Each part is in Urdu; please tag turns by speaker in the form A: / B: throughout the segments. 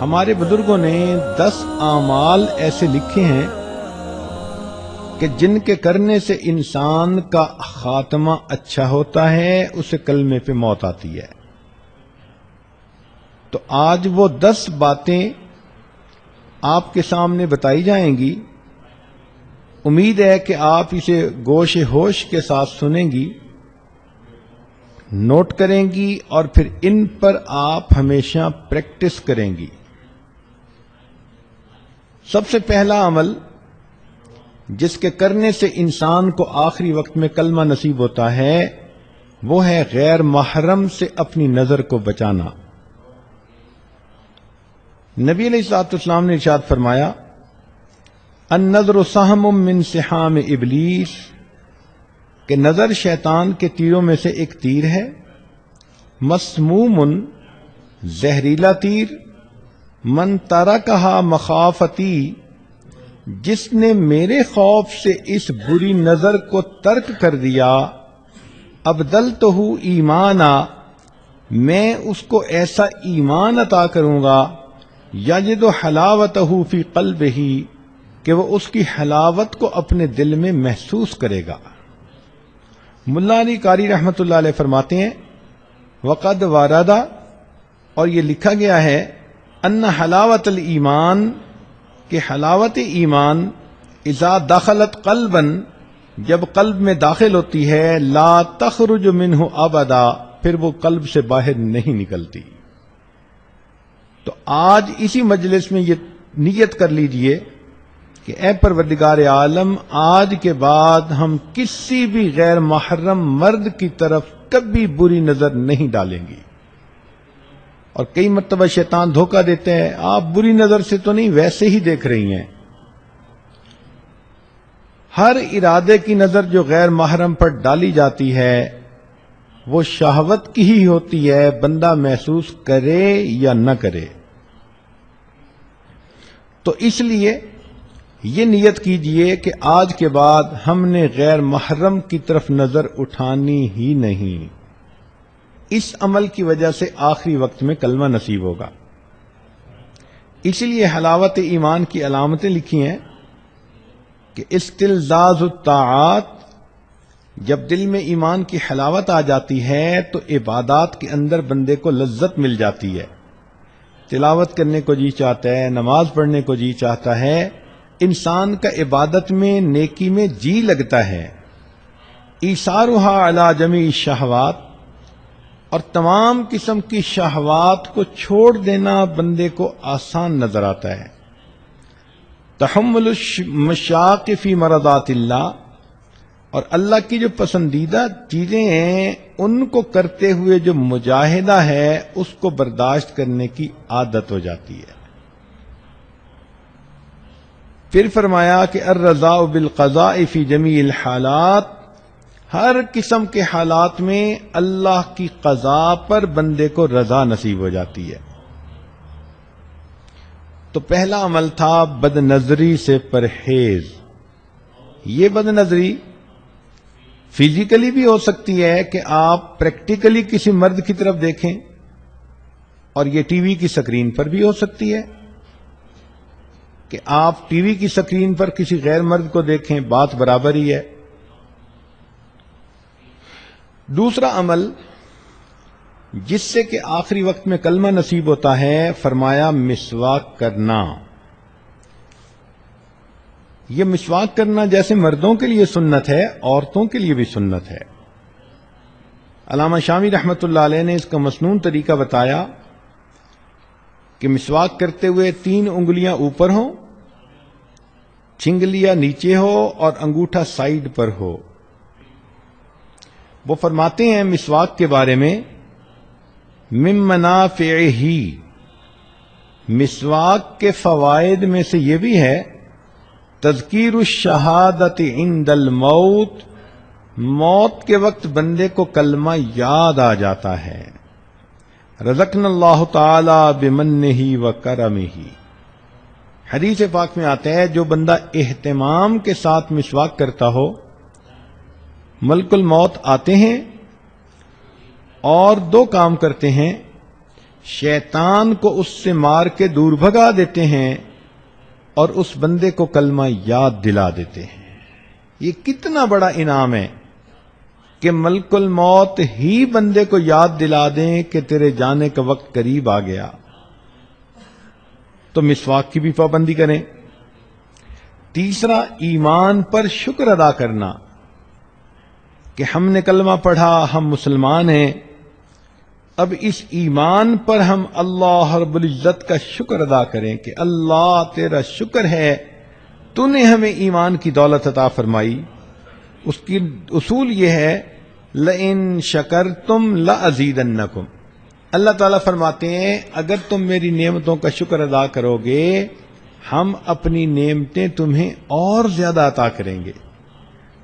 A: ہمارے بزرگوں نے 10 اعمال ایسے لکھے ہیں کہ جن کے کرنے سے انسان کا خاتمہ اچھا ہوتا ہے، اسے کلمے پہ موت آتی ہے۔ تو آج وہ 10 باتیں آپ کے سامنے بتائی جائیں گی۔ امید ہے کہ آپ اسے گوش ہوش کے ساتھ سنیں گی، نوٹ کریں گی اور پھر ان پر آپ ہمیشہ پریکٹس کریں گی۔ سب سے پہلا عمل جس کے کرنے سے انسان کو آخری وقت میں کلمہ نصیب ہوتا ہے، وہ ہے غیر محرم سے اپنی نظر کو بچانا۔ نبی علیہ الصلوۃ والسلام نے ارشاد فرمایا، النظر سہم من سہام ابلیس، کہ نظر شیطان کے تیروں میں سے ایک تیر ہے، مسموم، زہریلا تیر، من ترکہا مخافتی، جس نے میرے خوف سے اس بری نظر کو ترک کر دیا، ابدلتہ ایمانا، میں اس کو ایسا ایمان عطا کروں گا، یجد حلاوتہ فی قلبہ، کہ وہ اس کی حلاوت کو اپنے دل میں محسوس کرے گا۔ ملا علی قاری رحمۃ اللہ علیہ فرماتے ہیں، وقد واردا، اور یہ لکھا گیا ہے، ان حلاوت الایمان، کہ حلاوت ایمان اذا دخلت قلبا، جب قلب میں داخل ہوتی ہے، لا تخرج منہ ابدا، پھر وہ قلب سے باہر نہیں نکلتی۔ تو آج اسی مجلس میں یہ نیت کر لیجئے کہ اے پروردگار عالم، آج کے بعد ہم کسی بھی غیر محرم مرد کی طرف کبھی بری نظر نہیں ڈالیں گی۔ اور کئی مرتبہ شیطان دھوکہ دیتے ہیں، آپ بری نظر سے تو نہیں، ویسے ہی دیکھ رہی ہیں۔ ہر ارادے کی نظر جو غیر محرم پر ڈالی جاتی ہے، وہ شہوت کی ہی ہوتی ہے، بندہ محسوس کرے یا نہ کرے۔ تو اس لیے یہ نیت کیجئے کہ آج کے بعد ہم نے غیر محرم کی طرف نظر اٹھانی ہی نہیں۔ اس عمل کی وجہ سے آخری وقت میں کلمہ نصیب ہوگا۔ اس لیے حلاوت ایمان کی علامتیں لکھی ہیں کہ استلذاذ الطاعات، جب دل میں ایمان کی حلاوت آ جاتی ہے تو عبادات کے اندر بندے کو لذت مل جاتی ہے، تلاوت کرنے کو جی چاہتا ہے، نماز پڑھنے کو جی چاہتا ہے، انسان کا عبادت میں، نیکی میں جی لگتا ہے۔ ایثارھا علی جمیع الشہوات، اور تمام قسم کی شہوات کو چھوڑ دینا بندے کو آسان نظر آتا ہے۔ تحمل المشاق فی مرضات اللہ، اور اللہ کی جو پسندیدہ چیزیں ہیں ان کو کرتے ہوئے جو مجاہدہ ہے اس کو برداشت کرنے کی عادت ہو جاتی ہے۔ پھر فرمایا کہ الرضا بالقضاء فی جمیع الحالات، ہر قسم کے حالات میں اللہ کی قضاء پر بندے کو رضا نصیب ہو جاتی ہے۔ تو پہلا عمل تھا بد نظری سے پرہیز۔ یہ بد نظری فزیکلی بھی ہو سکتی ہے کہ آپ پریکٹیکلی کسی مرد کی طرف دیکھیں، اور یہ ٹی وی کی سکرین پر بھی ہو سکتی ہے کہ آپ ٹی وی کی سکرین پر کسی غیر مرد کو دیکھیں، بات برابر ہی ہے۔ دوسرا عمل جس سے کہ آخری وقت میں کلمہ نصیب ہوتا ہے، فرمایا مسواک کرنا۔ یہ مسواک کرنا جیسے مردوں کے لیے سنت ہے، عورتوں کے لیے بھی سنت ہے۔ علامہ شامی رحمۃ اللہ علیہ نے اس کا مسنون طریقہ بتایا کہ مسواک کرتے ہوئے 3 انگلیاں اوپر ہوں، چنگلیاں نیچے ہو اور انگوٹھا سائیڈ پر ہو۔ وہ فرماتے ہیں مسواک کے بارے میں، من منافعہ، مسواک کے فوائد میں سے یہ بھی ہے، تذکیر الشہادت عند الموت، موت کے وقت بندے کو کلمہ یاد آ جاتا ہے۔ رزقنا اللہ تعالی بمنہ وکرمہ، حدیث پاک میں آتا ہے جو بندہ اہتمام کے ساتھ مسواک کرتا ہو، ملک الموت آتے ہیں اور 2 کام کرتے ہیں، شیطان کو اس سے مار کے دور بھگا دیتے ہیں اور اس بندے کو کلمہ یاد دلا دیتے ہیں۔ یہ کتنا بڑا انعام ہے کہ ملک الموت ہی بندے کو یاد دلا دیں کہ تیرے جانے کا وقت قریب آ گیا۔ تو مسواک کی بھی پابندی کریں۔ تیسرا، ایمان پر شکر ادا کرنا کہ ہم نے کلمہ پڑھا، ہم مسلمان ہیں، اب اس ایمان پر ہم اللہ رب العزت کا شکر ادا کریں کہ اللہ تیرا شکر ہے تو نے ہمیں ایمان کی دولت عطا فرمائی۔ اس کی اصول یہ ہے لَإِن شَكَرْتُمْ لَأَزِيدَنَّكُمْ۔ اللہ تعالیٰ فرماتے ہیں اگر تم میری نعمتوں کا شکر ادا کرو گے ہم اپنی نعمتیں تمہیں اور زیادہ عطا کریں گے۔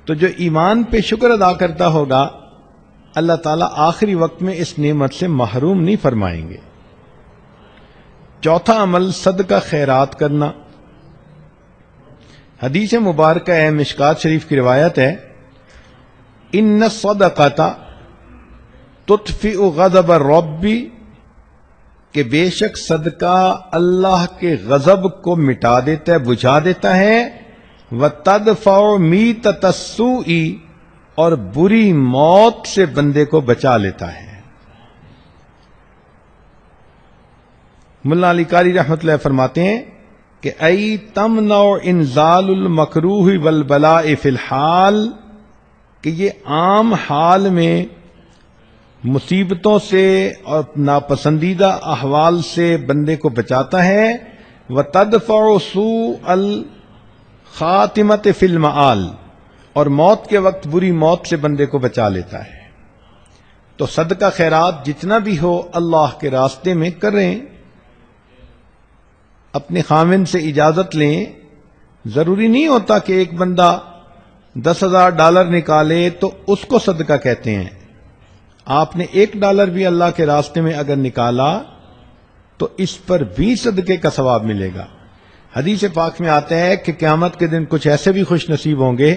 A: تو جو ایمان پہ شکر ادا کرتا ہوگا اللہ تعالیٰ آخری وقت میں اس نعمت سے محروم نہیں فرمائیں گے۔ چوتھا عمل صدقہ خیرات کرنا۔ حدیث مبارکہ ہے، مشکات شریف کی روایت ہے، ان الصدقۃ تطفئ غضب الرب، کہ بے شک صدقہ اللہ کے غضب کو مٹا دیتا ہے، بجھا دیتا ہے، وتدفع میتۃ السوء، اور بری موت سے بندے کو بچا لیتا ہے۔ ملا علی قاری رحمۃ اللہ فرماتے ہیں کہ ای تمنع انزال المکروہ والبلاء فی الحال، کہ یہ عام حال میں مصیبتوں سے اور ناپسندیدہ احوال سے بندے کو بچاتا ہے، وتدفع سوء الخاتمۃ فی المآل، اور موت کے وقت بری موت سے بندے کو بچا لیتا ہے۔ تو صدقہ خیرات جتنا بھی ہو اللہ کے راستے میں کریں، اپنے خامن سے اجازت لیں۔ ضروری نہیں ہوتا کہ ایک بندہ $10,000 نکالے تو اس کو صدقہ کہتے ہیں۔ آپ نے $1 بھی اللہ کے راستے میں اگر نکالا تو اس پر بھی صدقے کا ثواب ملے گا۔ حدیث پاک میں آتا ہے کہ قیامت کے دن کچھ ایسے بھی خوش نصیب ہوں گے،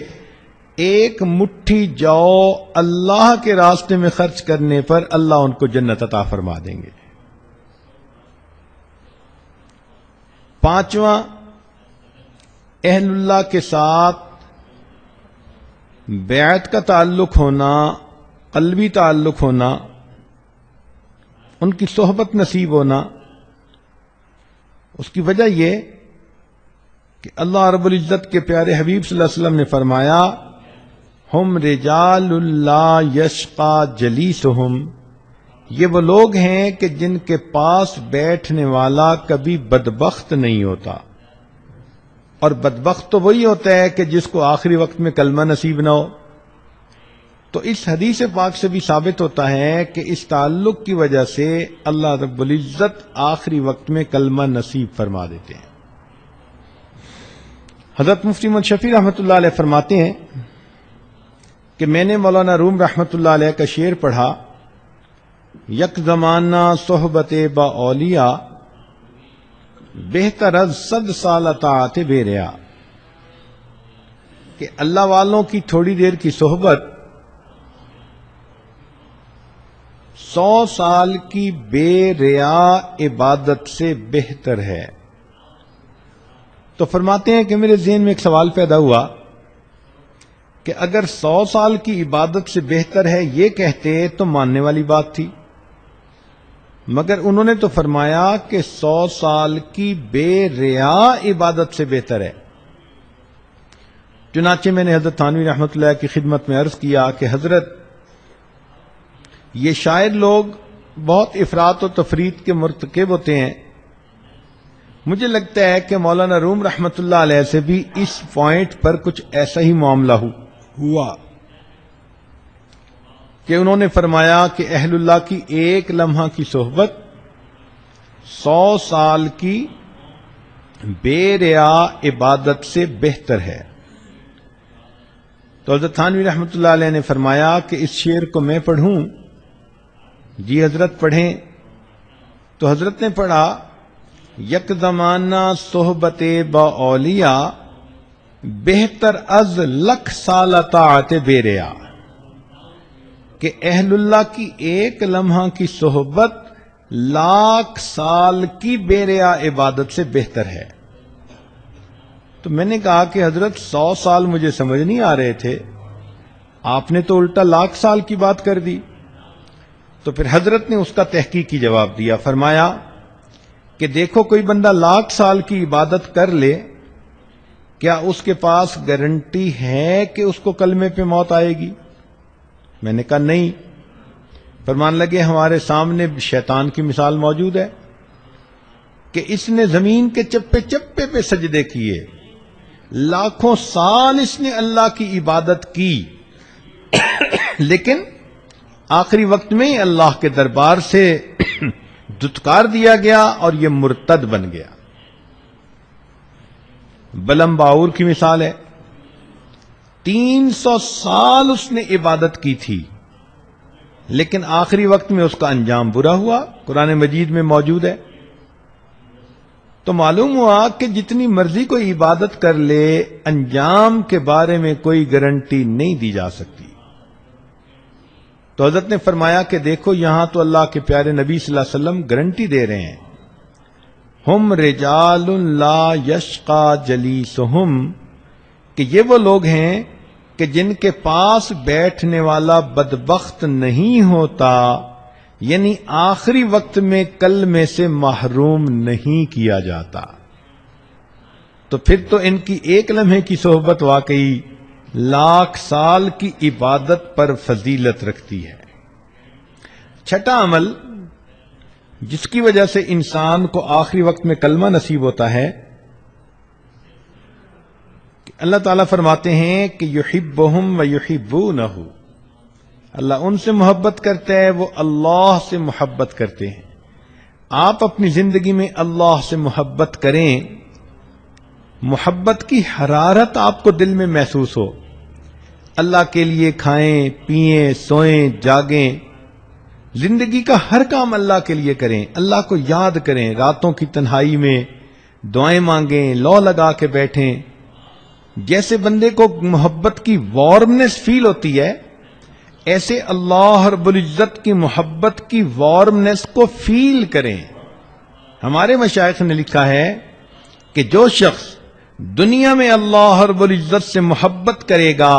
A: ایک مٹھی جو اللہ کے راستے میں خرچ کرنے پر اللہ ان کو جنت عطا فرما دیں گے۔ پانچواں، اہل اللہ کے ساتھ بیعت کا تعلق ہونا، قلبی تعلق ہونا، ان کی صحبت نصیب ہونا۔ اس کی وجہ یہ کہ اللہ رب العزت کے پیارے حبیب صلی اللہ علیہ وسلم نے فرمایا ہم رجال لا یشقى جلیسہم، یہ وہ لوگ ہیں کہ جن کے پاس بیٹھنے والا کبھی بدبخت نہیں ہوتا۔ اور بدبخت تو وہی ہوتا ہے کہ جس کو آخری وقت میں کلمہ نصیب نہ ہو۔ تو اس حدیث پاک سے بھی ثابت ہوتا ہے کہ اس تعلق کی وجہ سے اللہ رب العزت آخری وقت میں کلمہ نصیب فرما دیتے ہیں۔ حضرت مفتی محمد شفیع رحمۃ اللہ علیہ فرماتے ہیں کہ میں نے مولانا روم رحمۃ اللہ علیہ کا شعر پڑھا، یک زمانہ صحبت با اولیاء بہتر از 100 سال اطاعت بے ریا، کہ اللہ والوں کی تھوڑی دیر کی صحبت 100 سال کی بے ریا عبادت سے بہتر ہے۔ تو فرماتے ہیں کہ میرے ذہن میں ایک سوال پیدا ہوا کہ اگر 100 سال کی عبادت سے بہتر ہے یہ کہتے تو ماننے والی بات تھی، مگر انہوں نے تو فرمایا کہ 100 سال کی بے ریا عبادت سے بہتر ہے۔ چنانچہ میں نے حضرت تھانوی رحمۃ اللہ کی خدمت میں عرض کیا کہ حضرت یہ شاعر لوگ بہت افراط و تفریط کے مرتکب ہوتے ہیں، مجھے لگتا ہے کہ مولانا روم رحمۃ اللہ علیہ سے بھی اس پوائنٹ پر کچھ ایسا ہی معاملہ ہوا کہ انہوں نے فرمایا کہ اہل اللہ کی ایک لمحہ کی صحبت 100 سال کی بے ریا عبادت سے بہتر ہے۔ تو حضرت تھانوی رحمۃ اللہ علیہ نے فرمایا کہ اس شعر کو میں پڑھوں؟ جی حضرت پڑھیں۔ تو حضرت نے پڑھا یک زمانہ صحبت با اولیاء بہتر از 1,00,000 سال اطاعت بے ریا، کہ اہل اللہ کی ایک لمحہ کی صحبت 1,00,000 سال کی بے ریا عبادت سے بہتر ہے۔ تو میں نے کہا کہ حضرت 100 سال مجھے سمجھ نہیں آ رہے تھے، آپ نے تو الٹا 1,00,000 سال کی بات کر دی۔ تو پھر حضرت نے اس کا تحقیقی جواب دیا، فرمایا کہ دیکھو کوئی بندہ 1,00,000 سال کی عبادت کر لے، کیا اس کے پاس گارنٹی ہے کہ اس کو کلمے پہ موت آئے گی؟ میں نے کہا نہیں۔ فرمان لگے ہمارے سامنے شیطان کی مثال موجود ہے کہ اس نے زمین کے چپے چپے پہ سجدے کیے، لاکھوں سال اس نے اللہ کی عبادت کی، لیکن آخری وقت میں اللہ کے دربار سے دھتکار دیا گیا اور یہ مرتد بن گیا۔ بلم باور کی مثال ہے، 300 سال اس نے عبادت کی تھی، لیکن آخری وقت میں اس کا انجام برا ہوا، قرآن مجید میں موجود ہے۔ تو معلوم ہوا کہ جتنی مرضی کوئی عبادت کر لے، انجام کے بارے میں کوئی گارنٹی نہیں دی جا سکتی۔ تو حضرت نے فرمایا کہ دیکھو یہاں تو اللہ کے پیارے نبی صلی اللہ علیہ وسلم گارنٹی دے رہے ہیں، ہم رجال لا یشقا جلیسہم، کہ یہ وہ لوگ ہیں کہ جن کے پاس بیٹھنے والا بدبخت نہیں ہوتا، یعنی آخری وقت میں کلمے سے محروم نہیں کیا جاتا۔ تو پھر تو ان کی ایک لمحے کی صحبت واقعی 1,00,000 سال کی عبادت پر فضیلت رکھتی ہے۔ چھٹا عمل جس کی وجہ سے انسان کو آخری وقت میں کلمہ نصیب ہوتا ہے، کہ اللہ تعالیٰ فرماتے ہیں کہ یحبہم ویحبونہ، اللہ ان سے محبت کرتا ہے، وہ اللہ سے محبت کرتے ہیں۔ آپ اپنی زندگی میں اللہ سے محبت کریں، محبت کی حرارت آپ کو دل میں محسوس ہو، اللہ کے لیے کھائیں پئیں سوئیں جاگیں، زندگی کا ہر کام اللہ کے لیے کریں، اللہ کو یاد کریں، راتوں کی تنہائی میں دعائیں مانگیں، لو لگا کے بیٹھیں۔ جیسے بندے کو محبت کی وارمنس فیل ہوتی ہے، ایسے اللہ رب العزت کی محبت کی وارمنس کو فیل کریں۔ ہمارے مشائخ نے لکھا ہے کہ جو شخص دنیا میں اللہ رب العزت سے محبت کرے گا،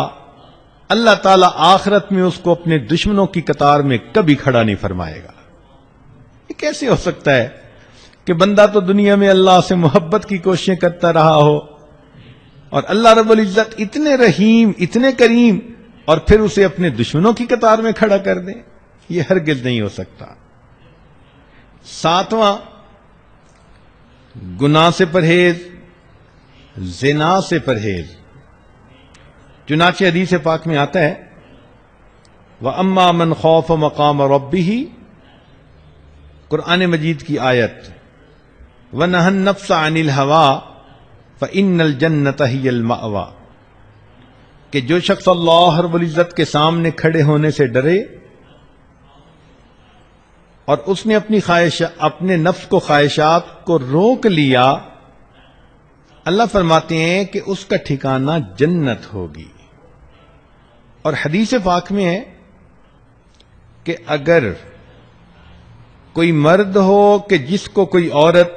A: اللہ تعالیٰ آخرت میں اس کو اپنے دشمنوں کی قطار میں کبھی کھڑا نہیں فرمائے گا۔ یہ کیسے ہو سکتا ہے کہ بندہ تو دنیا میں اللہ سے محبت کی کوششیں کرتا رہا ہو اور اللہ رب العزت اتنے رحیم اتنے کریم اور پھر اسے اپنے دشمنوں کی قطار میں کھڑا کر دیں؟ یہ ہرگز نہیں ہو سکتا۔ 7واں، گناہ سے پرہیز، زنا سے پرہیز۔ چنانچہ حدیث پاک میں آتا ہے وَأَمَّا مَنْ خَافَ مَقَامَ رَبِّهِ، قرآن مجید کی آیت، وَنَهَى النَّفْسَ عَنِ الْهَوَىٰ فَإِنَّ الْجَنَّةَ هِيَ الْمَأْوَىٰ، کہ جو شخص اللہ رب العزت کے سامنے کھڑے ہونے سے ڈرے اور اس نے اپنے نفس کو خواہشات کو روک لیا، اللہ فرماتے ہیں کہ اس کا ٹھکانہ جنت ہوگی۔ اور حدیث پاک میں ہے کہ اگر کوئی مرد ہو کہ جس کو کوئی عورت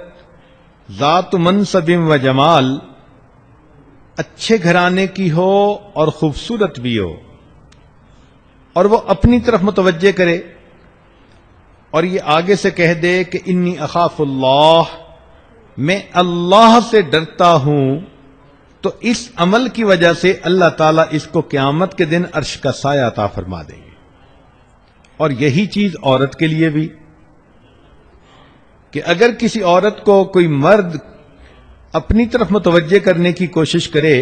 A: ذات منصب و جمال، اچھے گھرانے کی ہو اور خوبصورت بھی ہو، اور وہ اپنی طرف متوجہ کرے اور یہ آگے سے کہہ دے کہ انی اخاف اللہ، میں اللہ سے ڈرتا ہوں، تو اس عمل کی وجہ سے اللہ تعالیٰ اس کو قیامت کے دن عرش کا سایہ عطا فرما دیں گے۔ اور یہی چیز عورت کے لیے بھی، کہ اگر کسی عورت کو کوئی مرد اپنی طرف متوجہ کرنے کی کوشش کرے،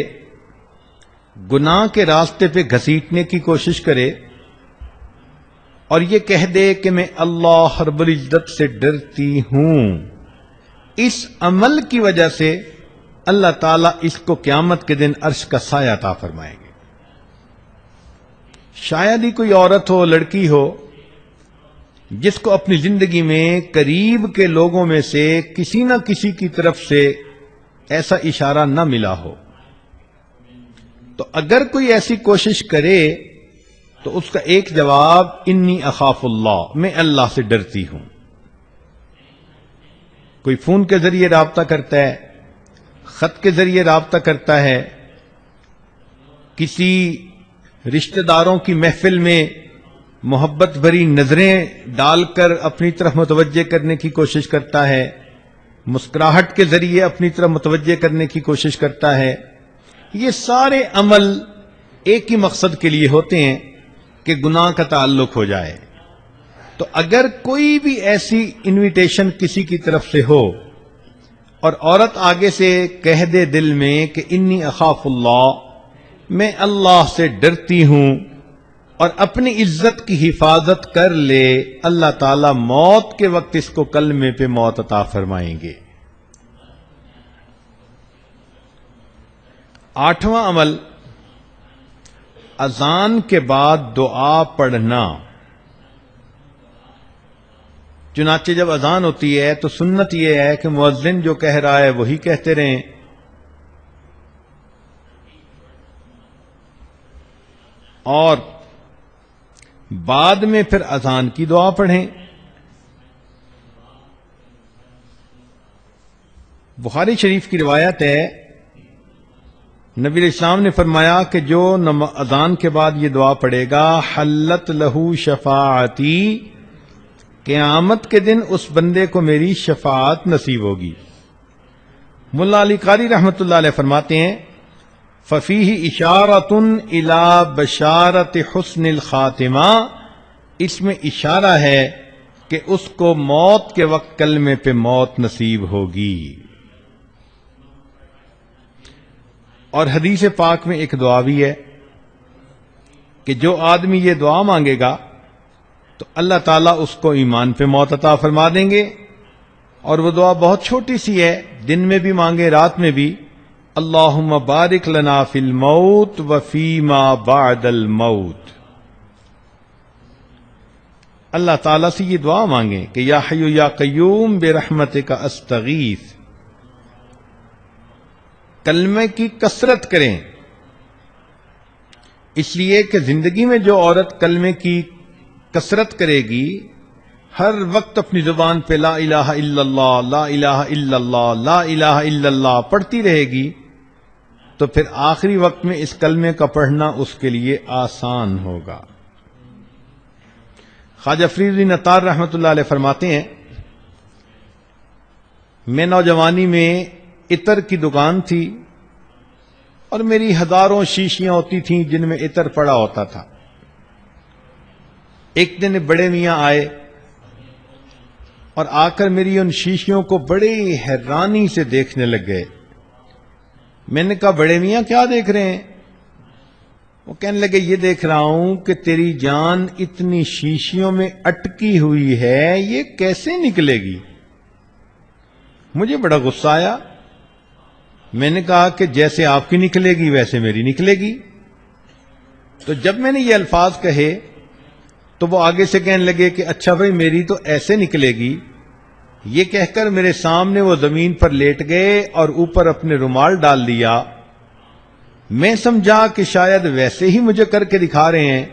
A: گناہ کے راستے پہ گھسیٹنے کی کوشش کرے اور یہ کہہ دے کہ میں اللہ رب العزت سے ڈرتی ہوں، اس عمل کی وجہ سے اللہ تعالیٰ اس کو قیامت کے دن عرش کا سایہ عطا فرمائیں گے۔ شاید ہی کوئی عورت ہو، لڑکی ہو، جس کو اپنی زندگی میں قریب کے لوگوں میں سے کسی نہ کسی کی طرف سے ایسا اشارہ نہ ملا ہو، تو اگر کوئی ایسی کوشش کرے تو اس کا ایک جواب انی اخاف اللہ، میں اللہ سے ڈرتی ہوں۔ کوئی فون کے ذریعے رابطہ کرتا ہے، خط کے ذریعے رابطہ کرتا ہے، کسی رشتہ داروں کی محفل میں محبت بھری نظریں ڈال کر اپنی طرف متوجہ کرنے کی کوشش کرتا ہے، مسکراہٹ کے ذریعے اپنی طرف متوجہ کرنے کی کوشش کرتا ہے، یہ سارے عمل ایک ہی مقصد کے لیے ہوتے ہیں کہ گناہ کا تعلق ہو جائے۔ تو اگر کوئی بھی ایسی انویٹیشن کسی کی طرف سے ہو اور عورت آگے سے کہہ دے دل میں کہ انی اخاف اللہ، میں اللہ سے ڈرتی ہوں، اور اپنی عزت کی حفاظت کر لے، اللہ تعالی موت کے وقت اس کو کلمے پہ موت عطا فرمائیں گے۔ 8واں عمل، اذان کے بعد دعا پڑھنا۔ چنانچہ جب اذان ہوتی ہے تو سنت یہ ہے کہ مؤذن جو کہہ رہا ہے وہی کہتے رہیں، اور بعد میں پھر اذان کی دعا پڑھیں۔ بخاری شریف کی روایت ہے، نبی علیہ السلام نے فرمایا کہ جو اذان کے بعد یہ دعا پڑھے گا، حلت لہو شفاعتی، قیامت کے دن اس بندے کو میری شفاعت نصیب ہوگی۔ ملا علی قاری رحمۃ اللہ علیہ فرماتے ہیں، ففیہ اشارۃ الی بشارت حسن الخاتمہ، اس میں اشارہ ہے کہ اس کو موت کے وقت کلمے پہ موت نصیب ہوگی۔ اور حدیث پاک میں ایک دعا بھی ہے کہ جو آدمی یہ دعا مانگے گا تو اللہ تعالیٰ اس کو ایمان پہ موت عطا فرما دیں گے، اور وہ دعا بہت چھوٹی سی ہے، دن میں بھی مانگے رات میں بھی، اللہم بارک لنا فی الموت وفیما بعد الموت۔ اللہ تعالیٰ سے یہ دعا مانگیں کہ یا حی یا قیوم برحمتک استغیث، کلمے کی کثرت کریں، اس لیے کہ زندگی میں جو عورت کلمے کی کثرت کرے گی، ہر وقت اپنی زبان پہ لا الہ الا اللہ، لا الہ الا اللہ، لا الہ الا اللہ پڑھتی رہے گی، تو پھر آخری وقت میں اس کلمے کا پڑھنا اس کے لیے آسان ہوگا۔ خواجہ فرید الدین عطار رحمۃ اللہ علیہ فرماتے ہیں، میں نوجوانی میں عطر کی دکان تھی اور میری ہزاروں شیشیاں ہوتی تھیں جن میں عطر پڑا ہوتا تھا۔ ایک دن بڑے میاں آئے اور آ کر میری ان شیشیوں کو بڑی حیرانی سے دیکھنے لگ گئے۔ میں نے کہا بڑے میاں کیا دیکھ رہے ہیں؟ وہ کہنے لگے یہ دیکھ رہا ہوں کہ تیری جان اتنی شیشیوں میں اٹکی ہوئی ہے، یہ کیسے نکلے گی؟ مجھے بڑا غصہ آیا، میں نے کہا کہ جیسے آپ کی نکلے گی ویسے میری نکلے گی۔ تو جب میں نے یہ الفاظ کہے تو وہ آگے سے کہنے لگے کہ اچھا بھائی میری تو ایسے نکلے گی۔ یہ کہہ کر میرے سامنے وہ زمین پر لیٹ گئے اور اوپر اپنے رومال ڈال دیا۔ میں سمجھا کہ شاید ویسے ہی مجھے کر کے دکھا رہے ہیں،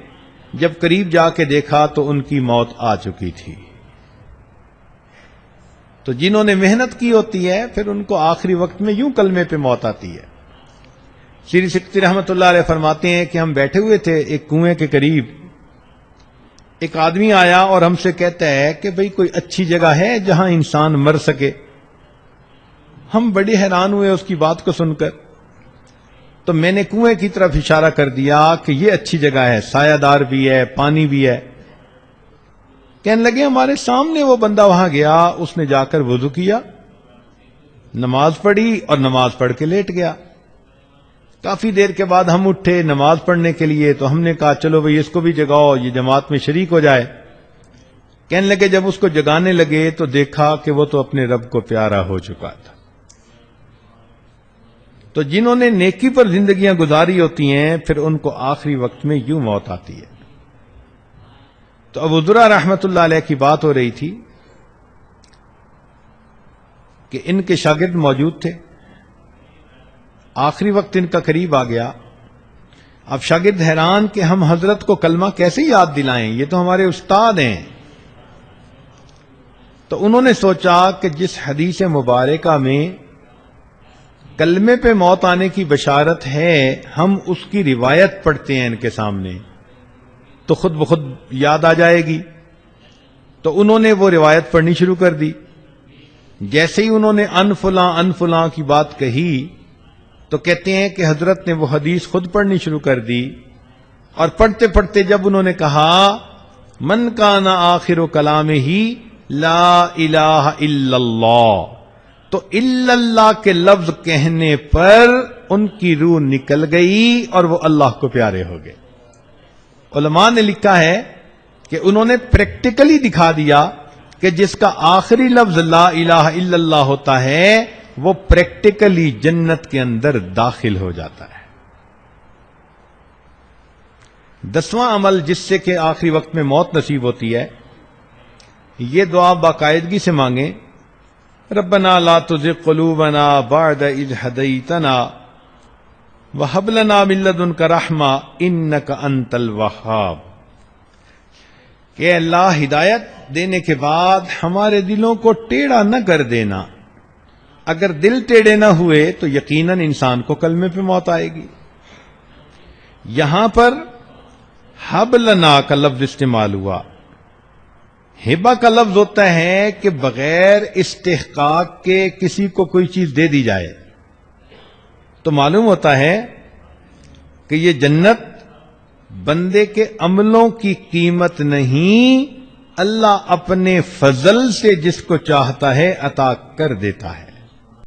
A: جب قریب جا کے دیکھا تو ان کی موت آ چکی تھی۔ تو جنہوں نے محنت کی ہوتی ہے پھر ان کو آخری وقت میں یوں کلمے پہ موت آتی ہے۔ شیری سکتی رحمۃ اللہ علیہ فرماتے ہیں کہ ہم بیٹھے ہوئے تھے ایک کنویں کے قریب، ایک آدمی آیا اور ہم سے کہتا ہے کہ بھئی کوئی اچھی جگہ ہے جہاں انسان مر سکے۔ ہم بڑے حیران ہوئے اس کی بات کو سن کر، تو میں نے کنویں کی طرف اشارہ کر دیا کہ یہ اچھی جگہ ہے، سایہ دار بھی ہے، پانی بھی ہے۔ کہنے لگے ہمارے سامنے وہ بندہ وہاں گیا، اس نے جا کر وضو کیا، نماز پڑھی اور نماز پڑھ کے لیٹ گیا۔ کافی دیر کے بعد ہم اٹھے نماز پڑھنے کے لیے، تو ہم نے کہا چلو بھئی اس کو بھی جگاؤ، یہ جماعت میں شریک ہو جائے۔ کہنے لگے جب اس کو جگانے لگے تو دیکھا کہ وہ تو اپنے رب کو پیارا ہو چکا تھا۔ تو جنہوں نے نیکی پر زندگیاں گزاری ہوتی ہیں پھر ان کو آخری وقت میں یوں موت آتی ہے۔ تو ابو ذرہ رحمت اللہ علیہ کی بات ہو رہی تھی کہ ان کے شاگرد موجود تھے، آخری وقت ان کا قریب آ گیا۔ اب شاگرد حیران کہ ہم حضرت کو کلمہ کیسے یاد دلائیں، یہ تو ہمارے استاد ہیں۔ تو انہوں نے سوچا کہ جس حدیث مبارکہ میں کلمے پہ موت آنے کی بشارت ہے، ہم اس کی روایت پڑھتے ہیں ان کے سامنے تو خود بخود یاد آ جائے گی۔ تو انہوں نے وہ روایت پڑھنی شروع کر دی۔ جیسے ہی انہوں نے ان فلاں کی بات کہی تو کہتے ہیں کہ حضرت نے وہ حدیث خود پڑھنی شروع کر دی، اور پڑھتے پڑھتے جب انہوں نے کہا من کان آخر کلامہ لا الہ الا اللہ، تو الا اللہ کے لفظ کہنے پر ان کی روح نکل گئی اور وہ اللہ کو پیارے ہو گئے۔ علماء نے لکھا ہے کہ انہوں نے پریکٹیکلی دکھا دیا کہ جس کا آخری لفظ لا الہ الا اللہ ہوتا ہے وہ پریکٹیکلی جنت کے اندر داخل ہو جاتا ہے۔ 10واں عمل جس سے کہ آخری وقت میں موت نصیب ہوتی ہے، یہ دعا باقاعدگی سے مانگیں، ربنا لا تزغ قلوبنا بعد اذ ہدیتنا وہب لنا من لدنک رحمہ انک انت الوہاب، کہ اللہ ہدایت دینے کے بعد ہمارے دلوں کو ٹیڑھا نہ کر دینا۔ اگر دل ٹیڑھے نہ ہوئے تو یقیناً انسان کو کلمے پہ موت آئے گی۔ یہاں پر حب لنا کا لفظ استعمال ہوا۔ ہبہ کا لفظ ہوتا ہے کہ بغیر استحقاق کے کسی کو کوئی چیز دے دی جائے، تو معلوم ہوتا ہے کہ یہ جنت بندے کے عملوں کی قیمت نہیں، اللہ اپنے فضل سے جس کو چاہتا ہے عطا کر دیتا ہے۔